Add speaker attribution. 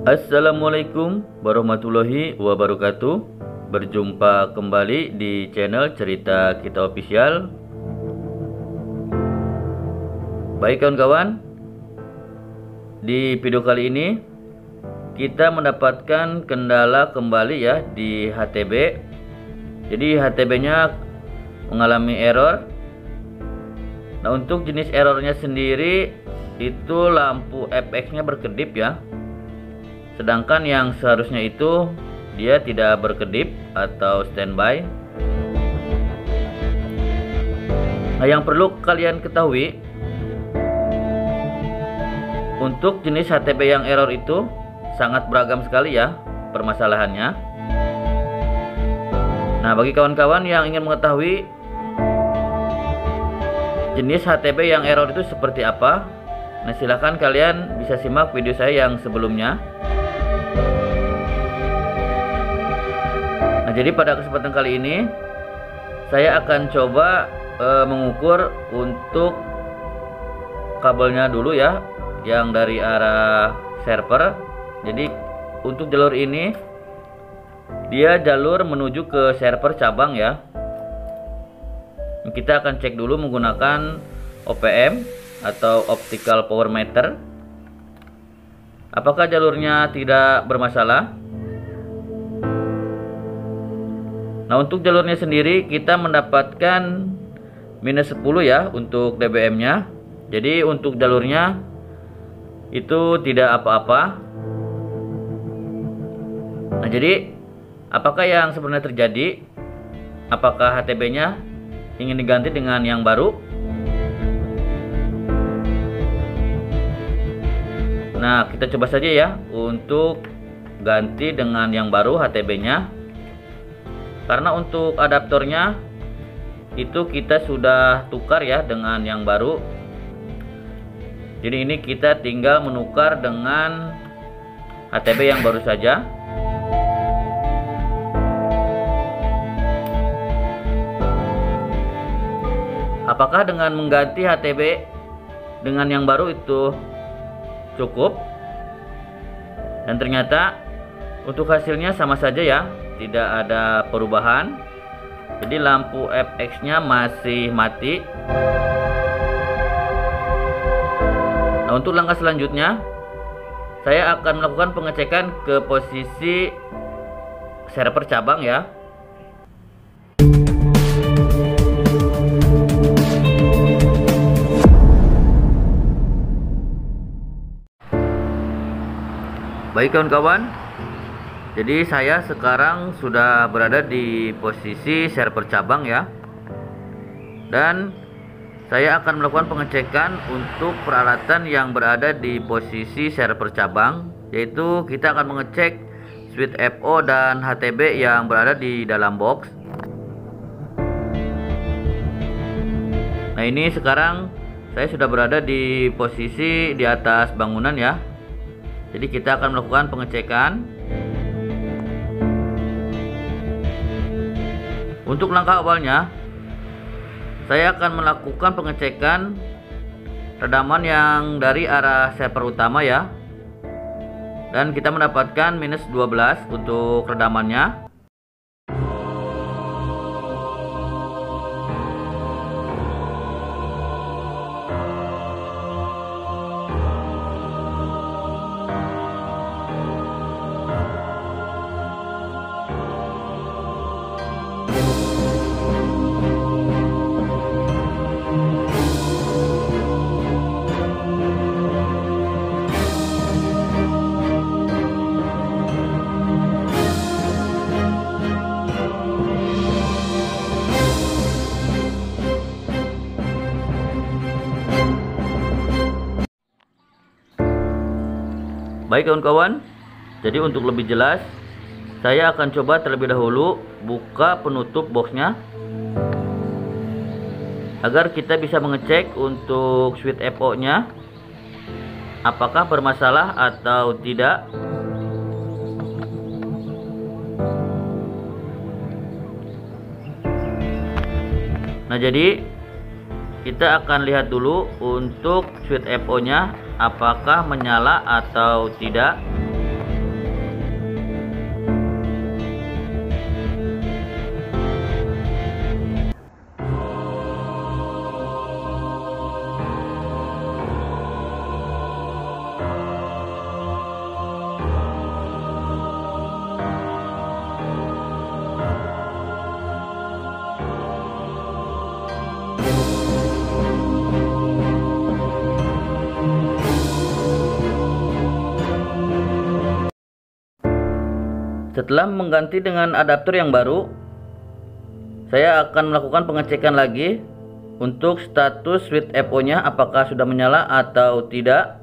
Speaker 1: Assalamualaikum warahmatullahi wabarakatuh. Berjumpa kembali di channel Cerita Kita Official. Baik kawan-kawan, di video kali ini kita mendapatkan kendala kembali ya di HTB. Jadi HTB nya mengalami error. Nah, untuk jenis errornya sendiri itu lampu FX nya berkedip ya, sedangkan yang seharusnya itu dia tidak berkedip atau standby. Nah, yang perlu kalian ketahui, untuk jenis HTB yang error itu sangat beragam sekali ya permasalahannya. Nah, bagi kawan-kawan yang ingin mengetahui jenis HTB yang error itu seperti apa, nah silahkan kalian bisa simak video saya yang sebelumnya. Nah, jadi pada kesempatan kali ini saya akan coba mengukur untuk kabelnya dulu ya, yang dari arah server. Jadi untuk jalur ini dia jalur menuju ke server cabang ya. Kita akan cek dulu menggunakan OPM atau optical power meter, apakah jalurnya tidak bermasalah. Nah, untuk jalurnya sendiri kita mendapatkan minus 10 ya untuk dBm nya. Jadi untuk jalurnya itu tidak apa-apa. Nah, jadi apakah yang sebenarnya terjadi? Apakah HTB nya ingin diganti dengan yang baru? Nah, kita coba saja ya untuk ganti dengan yang baru HTB nya. Karena untuk adaptornya itu kita sudah tukar ya dengan yang baru. Jadi ini kita tinggal menukar dengan HTB yang baru saja. Apakah dengan mengganti HTB dengan yang baru itu cukup? Dan ternyata untuk hasilnya sama saja ya, tidak ada perubahan. Jadi lampu FX nya masih mati. Nah, untuk langkah selanjutnya saya akan melakukan pengecekan ke posisi server cabang ya. Baik kawan-kawan, jadi saya sekarang sudah berada di posisi server cabang ya. Dan saya akan melakukan pengecekan untuk peralatan yang berada di posisi server cabang, yaitu kita akan mengecek switch FO dan HTB yang berada di dalam box. Nah, ini sekarang saya sudah berada di posisi di atas bangunan ya. Jadi kita akan melakukan pengecekan. Untuk langkah awalnya saya akan melakukan pengecekan redaman yang dari arah server utama ya. Dan kita mendapatkan minus 12 untuk redamannya. Baik kawan-kawan, jadi untuk lebih jelas saya akan coba terlebih dahulu buka penutup boxnya agar kita bisa mengecek untuk switch FO nya apakah bermasalah atau tidak. Nah, jadi kita akan lihat dulu untuk switch FO nya apakah menyala atau tidak. Setelah mengganti dengan adaptor yang baru, saya akan melakukan pengecekan lagi untuk status switch FO nya apakah sudah menyala atau tidak.